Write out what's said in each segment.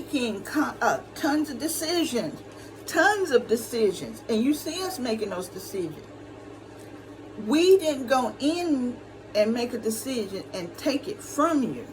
making tons of decisions. And you see us making those decisions. We didn't go in and make a decision and take it from you.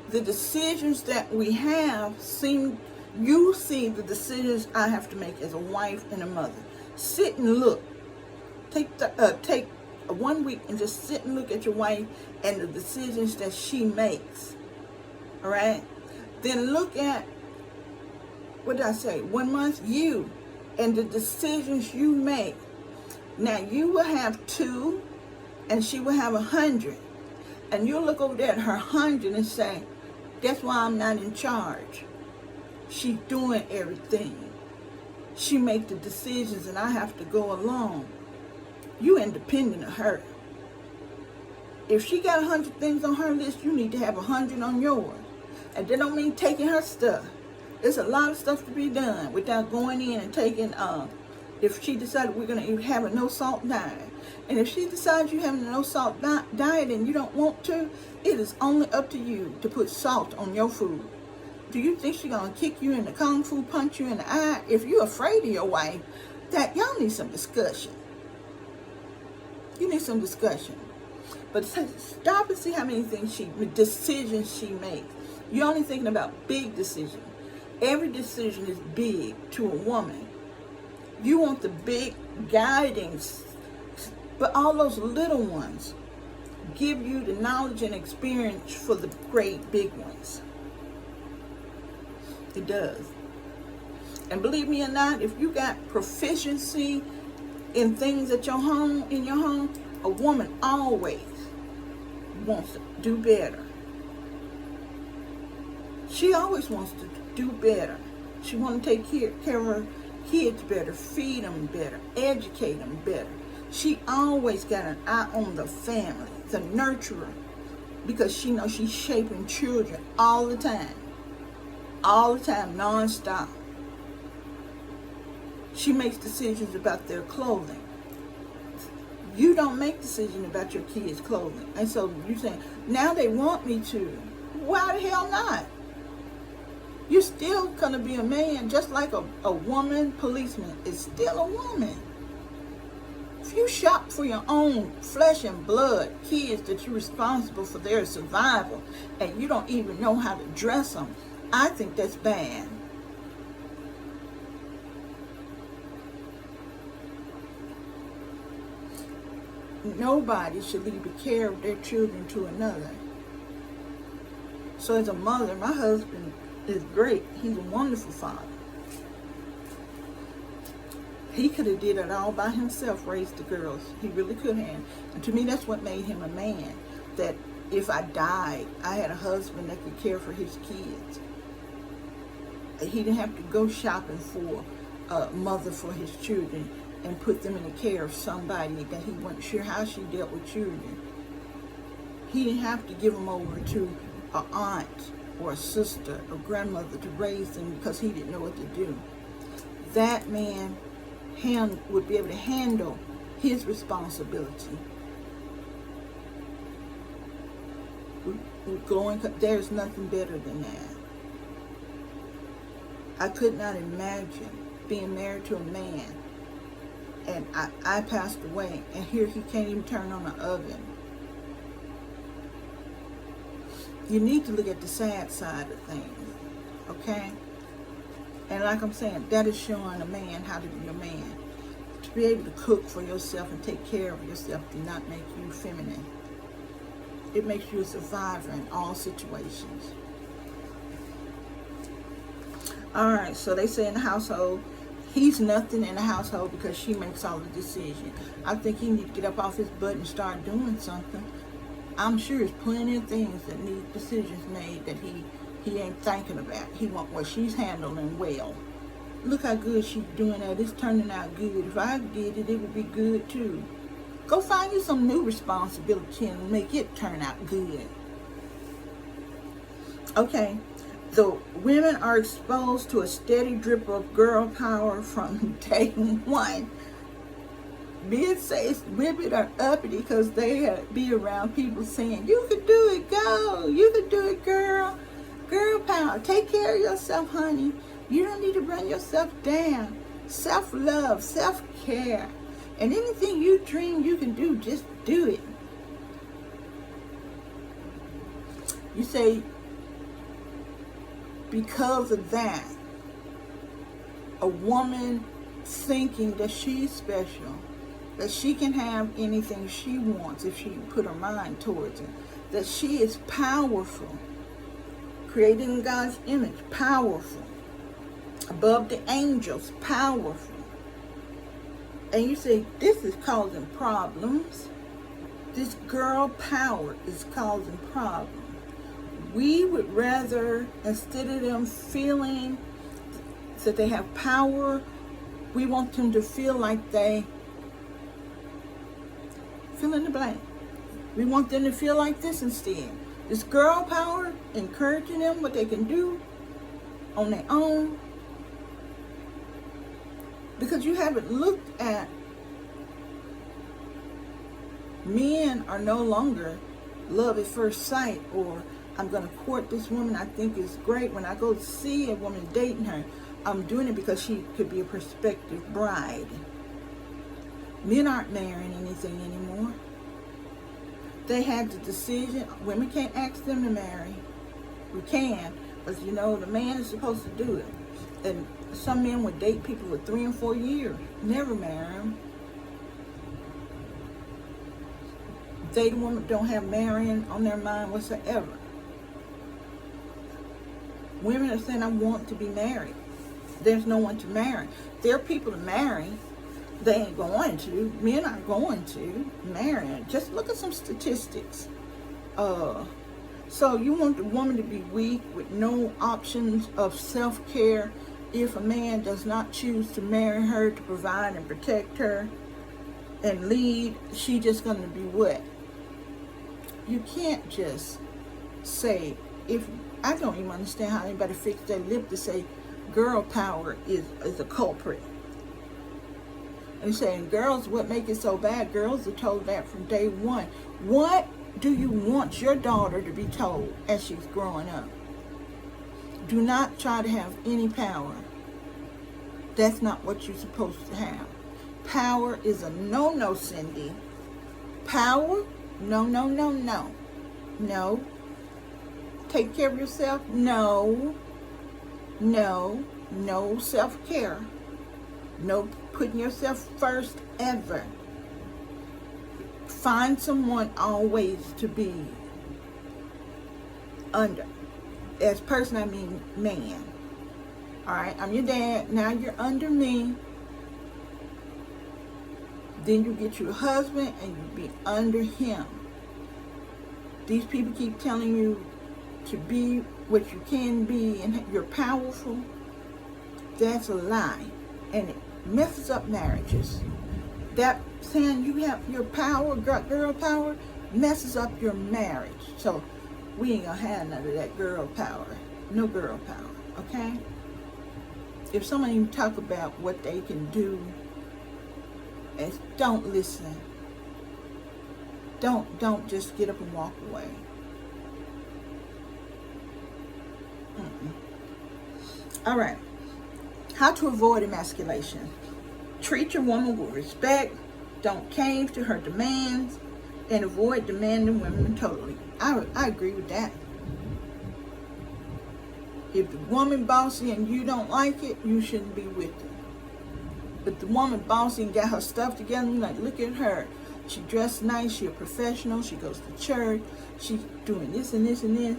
The decisions that we have you see the decisions I have to make as a wife and a mother. Sit and look. Take 1 week and just sit and look at your wife and the decisions that she makes. All right? Then look at, what did I say? 1 month, you, and the decisions you make. Now, you will have 2, and she will have 100. And you'll look over there at her 100 and say, that's why I'm not in charge. She's doing everything. She makes the decisions, and I have to go along. You independent of her. If she got 100 things on her list, you need to have 100 on yours. And that don't mean taking her stuff. There's a lot of stuff to be done without going in and taking, if she decided we're going to have a no-salt diet. And if she decides you're having a no-salt diet and you don't want to, it is only up to you to put salt on your food. Do you think she's going to kick you in the kung fu, punch you in the eye? If you're afraid of your wife, that y'all need some discussion. You need some discussion. But stop and see how many decisions she makes. You're only thinking about big decisions. Every decision is big to a woman. You want the big guidance, but all those little ones give you the knowledge and experience for the great big ones. It does. And believe me or not, if you got proficiency in things at your home, a woman always wants to do better. She always wants to do better. She wants to take care of her kids better, feed them better, educate them better. She always got an eye on the family, the nurturer, because she knows she's shaping children all the time, non-stop. She makes decisions about their clothing. You don't make decisions about your kids' clothing. And so you're saying, now they want me to. Why the hell not? You're still going to be a man, just like a woman policeman is still a woman. If you shop for your own flesh and blood kids that you're responsible for their survival and you don't even know how to dress them, I think that's bad. Nobody should leave the care of their children to another. So as a mother, my husband is great. He's a wonderful father. He could have did it all by himself, raised the girls. He really could have. And to me, that's what made him a man. That if I died, I had a husband that could care for his kids. He didn't have to go shopping for a mother for his children and put them in the care of somebody that he wasn't sure how she dealt with children. He didn't have to give them over to an aunt or a sister or grandmother to raise them because he didn't know what to do. That man would be able to handle his responsibility. There's nothing better than that. I could not imagine being married to a man and I passed away and here he can't even turn on an oven. You need to look at the sad side of things, okay? And like I'm saying, that is showing a man how to be a man. To be able to cook for yourself and take care of yourself do not make you feminine. It makes you a survivor in all situations. All right, so they say in the household, he's nothing in the household because she makes all the decisions. I think he needs to get up off his butt and start doing something. I'm sure there's plenty of things that need decisions made that he ain't thinking about. He want what she's handling well. Look how good she's doing that. It's turning out good. If I did it, it would be good too. Go find you some new responsibility and make it turn out good. Okay. The women are exposed to a steady drip of girl power from day one. Men say women are uppity because they be around people saying, you can do it, go. You can do it, girl. Girl power. Take care of yourself, honey. You don't need to run yourself down. Self-love, self-care. And anything you dream you can do, just do it. You say, because of that, a woman thinking that she's special, that she can have anything she wants if she put her mind towards it, that she is powerful, created in God's image, powerful, above the angels, powerful. And you say, this is causing problems. This girl power is causing problems. We would rather, instead of them feeling that they have power, we want them to feel like they fill in the blank. We want them to feel like this instead. This girl power, encouraging them what they can do on their own. Because you haven't looked at, men are no longer love at first sight, or I'm going to court this woman I think is great. When I go see a woman dating her, I'm doing it because she could be a prospective bride. Men aren't marrying anything anymore. They had the decision. Women can't ask them to marry. We can, but you know, the man is supposed to do it. And some men would date people for 3 and 4 years, never marry them. They, the women, don't have marrying on their mind whatsoever. Women are saying, I want to be married. There's no one to marry. There are people to marry. They ain't going to. Men aren't going to marry. Just look at some statistics. So you want the woman to be weak with no options of self-care. If a man does not choose to marry her to provide and protect her and lead, she just going to be what? You can't just say, if I don't even understand how anybody fix their lip to say girl power is a culprit. And saying girls, what make it so bad? Girls are told that from day one. What do you want your daughter to be told as she's growing up? Do not try to have any power. That's not what you're supposed to have. Power is a no-no, Cindy. Power? No, no, no, no. No. Take care of yourself? No. No. No self-care. No putting yourself first ever. Find someone always to be under. As person, I mean man. All right, I'm your dad. Now you're under me. Then you get you a husband and you be under him. These people keep telling you to be what you can be and you're powerful. That's a lie. And it messes up marriages. That saying you have your power, girl power, messes up your marriage. So we ain't gonna have none of that girl power. No girl power, okay? If someone even talk about what they can do, and don't listen. Don't just get up and walk away. All right. How to avoid emasculation. Treat your woman with respect. Don't cave to her demands. And avoid demanding women totally. I agree with that. If the woman bossy and you don't like it, you shouldn't be with her. But the woman bossy and got her stuff together, you're like, look at her. She dressed nice, she a professional, she goes to church, she's doing this and this and this.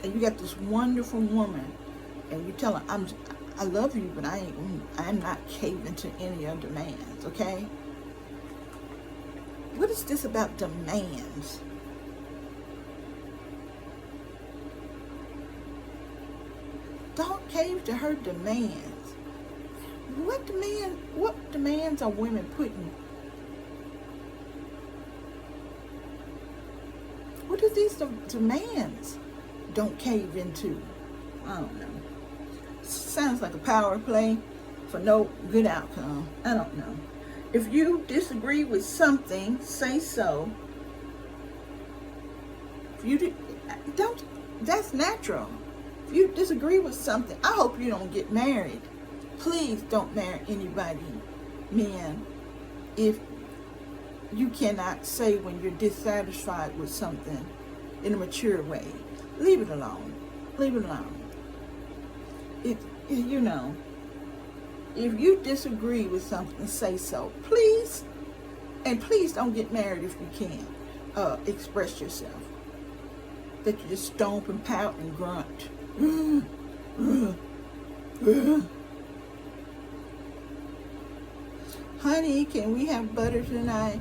And you got this wonderful woman, and you tell her, I love you, but I'm not caving to any of your demands, okay? What is this about demands? Don't cave to her demands. What demands are women putting? What are these demands? Don't cave into. I don't know. Sounds like a power play for no good outcome. I don't know. If you disagree with something, say so. If you don't, that's natural. If you disagree with something, I hope you don't get married. Please don't marry anybody, men, if you cannot say when you're dissatisfied with something in a mature way. Leave it alone. Leave it alone. You know, if you disagree with something, say so. Please. And please don't get married if you can't express yourself. That you just stomp and pout and grunt. Honey, can we have butter tonight?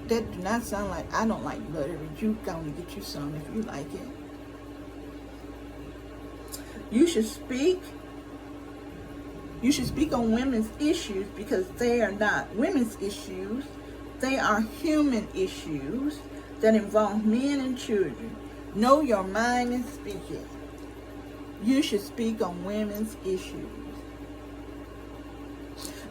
That do not sound like, I don't like butter, but you gonna get you some if you like it. You should speak on women's issues because they are not women's issues. They are human issues that involve men and children. Know your mind and speak it. You should speak on women's issues.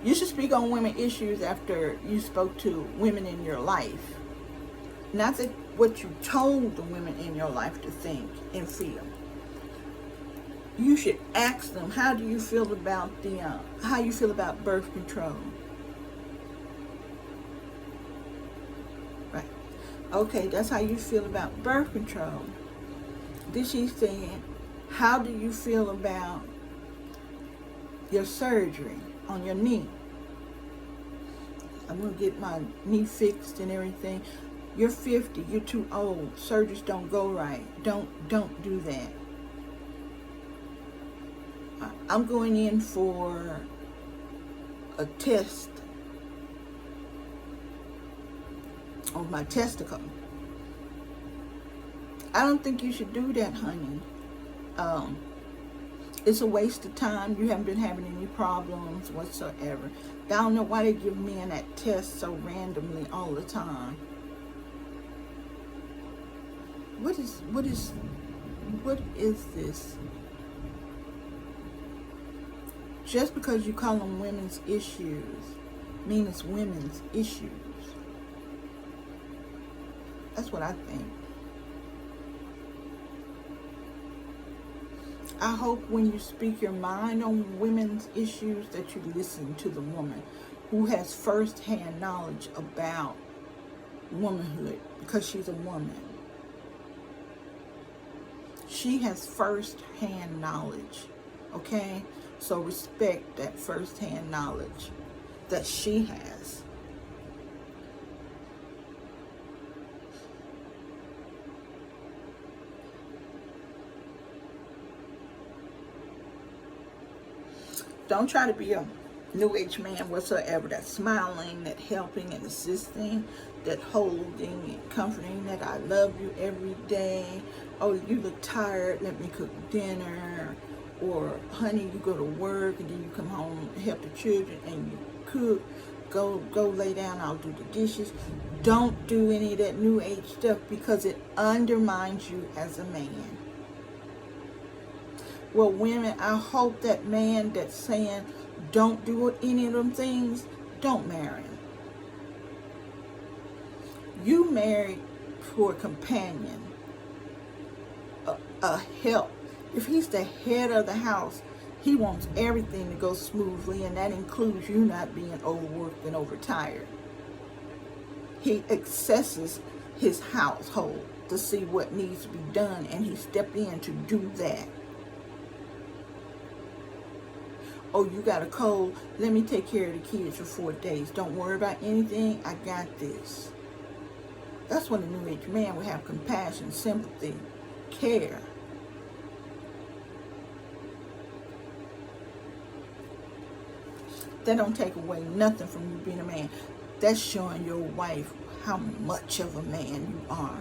You should speak on women's issues after you spoke to women in your life. Not that what you told the women in your life to think and feel. You should ask them, how do you feel about how you feel about birth control? Right. Okay, that's how you feel about birth control. Then she's saying, how do you feel about your surgery on your knee? I'm going to get my knee fixed and everything. You're 50, you're too old. Surgeries don't go right. Don't do that. I'm going in for a test on my testicle. I don't think you should do that, honey. It's a waste of time. You haven't been having any problems whatsoever. I don't know why they give men that test so randomly all the time. What is this? Just because you call them women's issues means it's women's issues. That's what I think. I hope when you speak your mind on women's issues that you listen to the woman who has first-hand knowledge about womanhood because she's a woman. She has first-hand knowledge, okay? So respect that first-hand knowledge that she has. Don't try to be a New Age man whatsoever that's smiling, that helping and assisting, that holding and comforting, that I love you every day. Oh, you look tired, let me cook dinner. Or, honey, you go to work and then you come home and help the children and you cook. Go lay down, I'll do the dishes. Don't do any of that New Age stuff because it undermines you as a man. Well, women, I hope that man that's saying don't do any of them things, don't marry him. You married for a companion, a help. If he's the head of the house, he wants everything to go smoothly, and that includes you not being overworked and overtired. He accesses his household to see what needs to be done, and he stepped in to do that. Oh, you got a cold? Let me take care of the kids for 4 days. Don't worry about anything. I got this. That's when a New Age man would have compassion, sympathy, care. That don't take away nothing from you being a man. That's showing your wife how much of a man you are.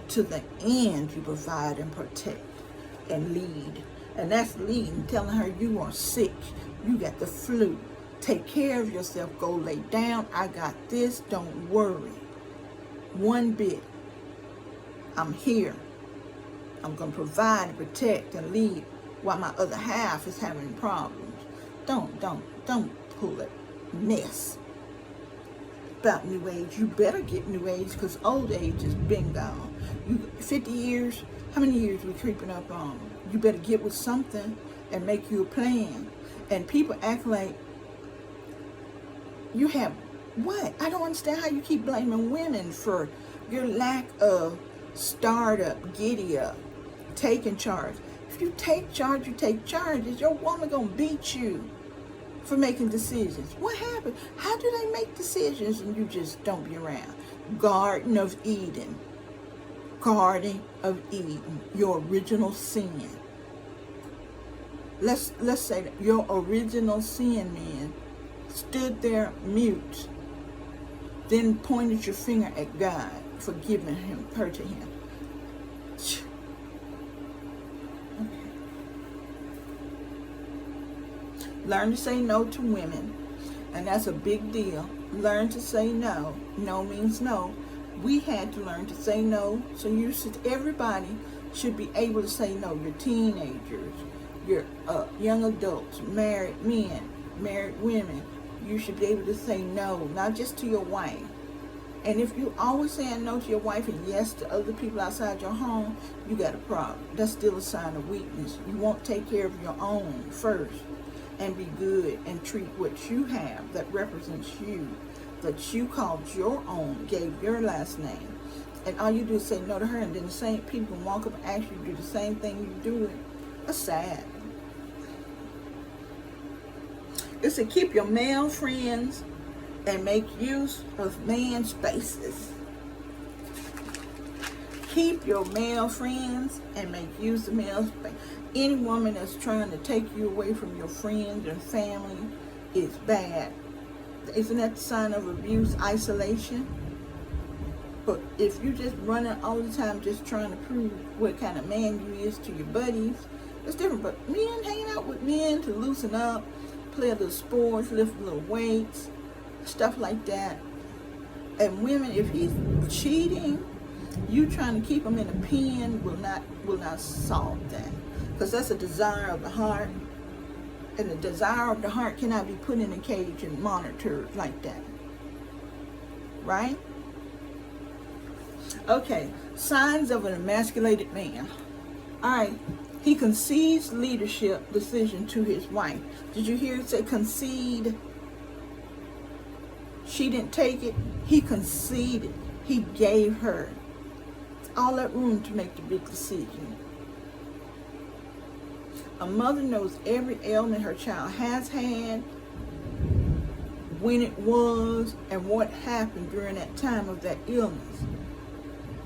To the end, you provide and protect and lead. And that's leading, telling her you are sick. You got the flu. Take care of yourself. Go lay down. I got this. Don't worry. One bit. I'm here. I'm going to provide and protect and lead while my other half is having problems. Don't pull that mess about New Age. You better get New Age, because old age has been gone. 50 years, how many years we creeping up on? You better get with something and make you a plan. And people act like you have what? I don't understand how you keep blaming women for your lack of startup, giddy up, taking charge. If you take charge, you take charge. Is your woman gonna beat you for making decisions? What happened? How do they make decisions and you just don't be around? Garden of Eden. Garden of Eden. Your original sin. Let's say that your original sin man stood there mute, then pointed your finger at God for giving her to him. Okay. Learn to say no to women, and that's a big deal. Learn to say no. No means no. We had to learn to say no, so everybody should be able to say no. Your teenagers, your young adults, married men, married women, you should be able to say no, not just to your wife. And if you always saying no to your wife and yes to other people outside your home, you got a problem. That's still a sign of weakness. You won't take care of your own first and be good and treat what you have that represents you, that you called your own, gave your last name. And all you do is say no to her, and then the same people walk up and ask you to do the same thing you do. That's sad. It's to keep your male friends and make use of man spaces. Keep your male friends and make use of male space. Any woman that's trying to take you away from your friends and family is bad. Isn't that the sign of abuse, isolation? But if you just running all the time just trying to prove what kind of man you is to your buddies, it's different. But men hanging out with men to loosen up, play a little sports, lift a little weights, stuff like that. And women, if he's cheating, you trying to keep him in a pen will not solve that, because that's a desire of the heart, and the desire of the heart cannot be put in a cage and monitored like that, right? Okay, signs of an emasculated man. All right, he concedes leadership decision to his wife. Did you hear it say concede? She didn't take it. He conceded. He gave her all that room to make the big decision. A mother knows every ailment her child has had, when it was, and what happened during that time of that illness.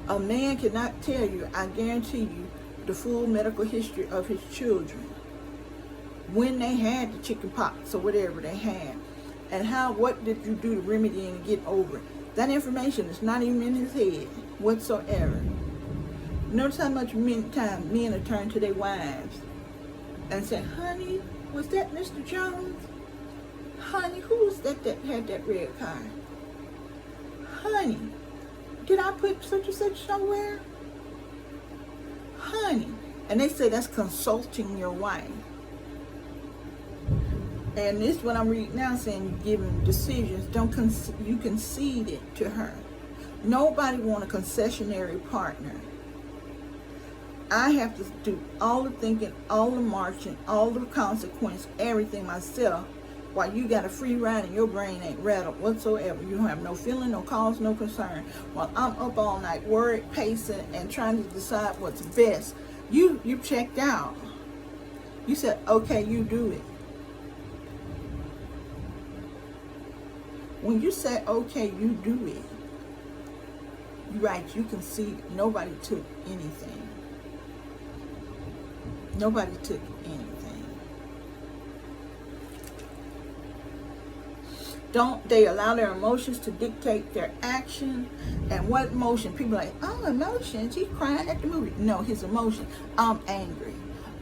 A man cannot tell you, I guarantee you, the full medical history of his children, when they had the chicken pox or whatever they had, and what did you do to remedy and get over it. That information is not even in his head whatsoever. Notice how much time men are turned to their wives and say, honey, was that Mr. Jones? Honey, who was that had that red car? Honey, did I put such and such somewhere? Honey. And they say that's consulting your wife. And this is what I'm reading now, saying you give them decisions. You concede it to her. Nobody want a concessionary partner. I have to do all the thinking, all the marching, all the consequence, everything myself, while you got a free ride and your brain ain't rattled whatsoever. You don't have no feeling, no cause, no concern. While I'm up all night worried, pacing, and trying to decide what's best, you checked out. You said, okay, you do it. When you say, okay, you do it, you're right, you can see nobody took anything. Nobody took anything. Don't they allow their emotions to dictate their action? And what emotion? People are like, oh, emotions, he's crying at the movie. No, his emotion, I'm angry.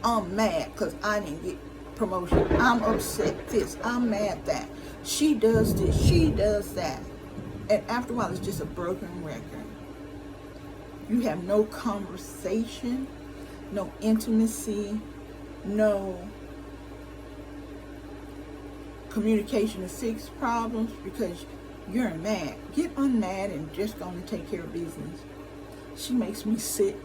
I'm mad because I didn't get promotion. I'm upset this, I'm mad that. She does this, she does that. And after a while, it's just a broken record. You have no conversation, no intimacy, no communication to fix problems because you're mad. Get unmad and just go and take care of business. She makes me sick.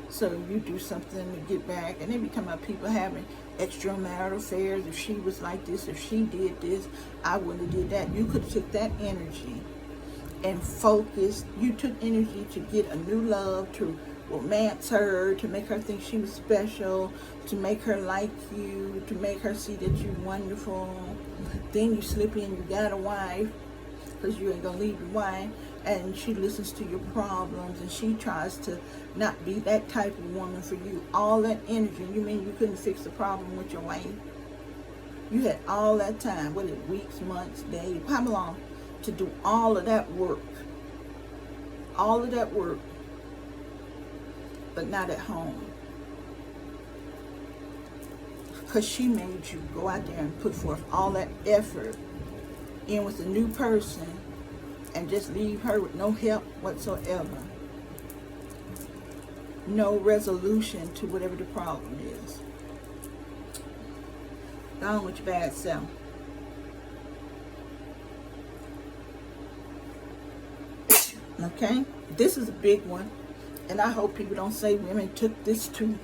So you do something to get back. And they be talking about people having extramarital affairs. If she was like this, if she did this, I wouldn't have did that. You could have took that energy and focused. You took energy to get a new love, to romance her, to make her think she was special, to make her like you, to make her see that you're wonderful. Then you slip in, you got a wife, because you ain't gonna leave your wife, and she listens to your problems, and she tries to not be that type of woman for you. All that energy, you mean you couldn't fix the problem with your wife? You had all that time, what is it, weeks, months, days, how long, to do all of that work. All of that work, but not at home. Because she made you go out there and put forth all that effort in with a new person and just leave her with no help whatsoever. No resolution to whatever the problem is. Go on with your bad self. Okay? This is a big one. And I hope people don't say women took this too.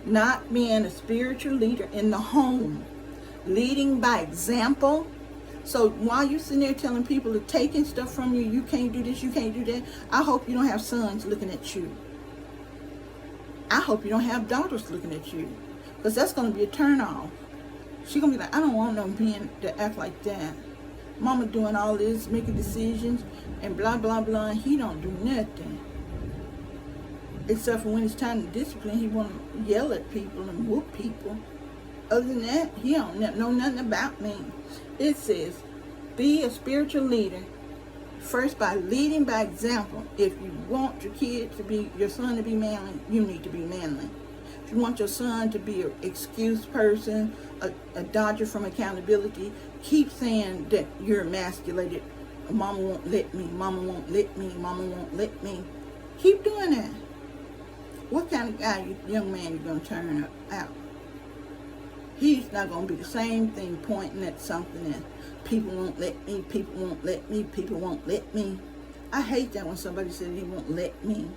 Not being a spiritual leader in the home. Leading by example. So while you're sitting there telling people to taking stuff from you, you can't do this, you can't do that, I hope you don't have sons looking at you. I hope you don't have daughters looking at you. Because that's going to be a turn off. She's going to be like, I don't want no men to act like that. Mama doing all this, making decisions, and blah, blah, blah, and he don't do nothing. Except for when it's time to discipline, he want to yell at people and whoop people. Other than that, he don't know nothing about me. It says, be a spiritual leader, first by leading by example. If you want your kid to be, your son to be manly, you need to be manly. If you want your son to be an excuse person, a dodger from accountability, keep saying that you're emasculated. Mama won't let me, mama won't let me, mama won't let me. Keep doing that. What kind of guy, young man, you going to turn out? He's not going to be the same thing pointing at something and people won't let me, people won't let me, people won't let me. I hate that when somebody says he won't let me.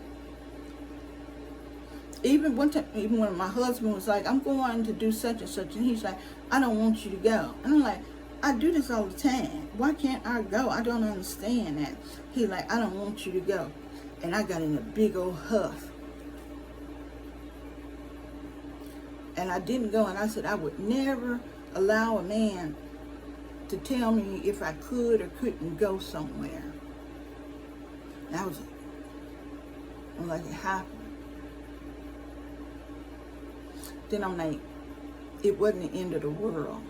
Even one time, even when my husband was like, I'm going to do such and such, and he's like, I don't want you to go. And I'm like, I do this all the time. Why can't I go? I don't understand that. He's like, I don't want you to go. And I got in a big old huff. And I didn't go, and I said I would never allow a man to tell me if I could or couldn't go somewhere. That was like it happened. Then I'm like, it wasn't the end of the world.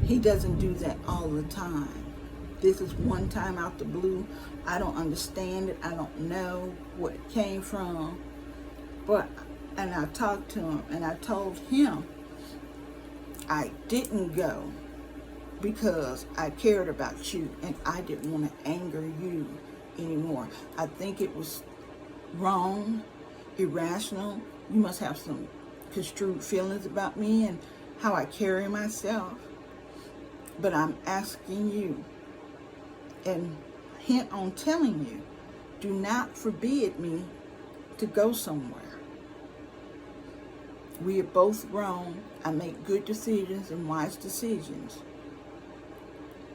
He doesn't do that all the time. This is one time out the blue. I don't understand it. I don't know what it came from. And I talked to him, and I told him I didn't go because I cared about you, and I didn't want to anger you anymore. I think it was wrong, irrational. You must have some construed feelings about me and how I carry myself. But I'm asking you, and hint on telling you, do not forbid me to go somewhere. We are both grown. I make good decisions and wise decisions.